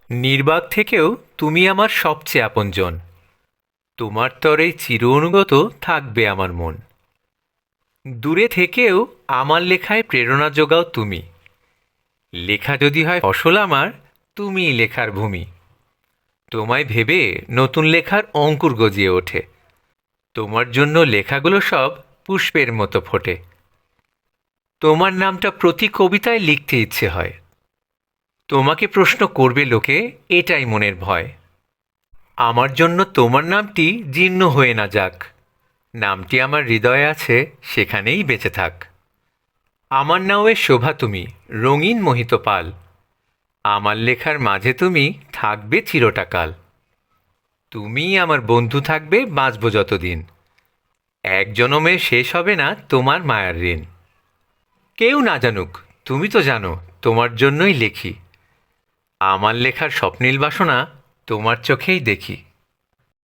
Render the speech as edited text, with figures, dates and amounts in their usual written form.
নির্বাক থেকেও তুমি আমার সবচেয়ে আপনজন। তোমার তরে চির অনুগত থাকবে আমার মন। দূরে থেকেও আমার লেখায় প্রেরণা যোগাও তুমি। লেখা যদি হয় ফসল আমার, তুমিই লেখার ভূমি। তোমায় ভেবে নতুন লেখার অঙ্কুর গজিয়ে ওঠে। তোমার জন্য লেখাগুলো সব পুষ্পের মতো ফোটে। তোমার নামটা প্রতি কবিতায় লিখতে ইচ্ছে হয়। তোমাকে প্রশ্ন করবে লোকে, এটাই মনের ভয়। আমার জন্য তোমার নামটি জীর্ণ হয়ে না যাক। নামটি আমার হৃদয়ে আছে, সেখানেই বেঁচে থাক। আমার নাওয়ের শোভা তুমি, রঙিন মোহিত পাল। আমার লেখার মাঝে তুমি থাকবে চিরটাকাল। তুমিই আমার বন্ধু থাকবে, বাঁচব যতদিন। এক জনমে শেষ হবে না তোমার মায়ার ঋণ। কেউ না জানুক, তুমি তো জানো, তোমার জন্যই লেখি। আমার লেখার স্বপ্নীল বাসনা তোমার চোখেই দেখি।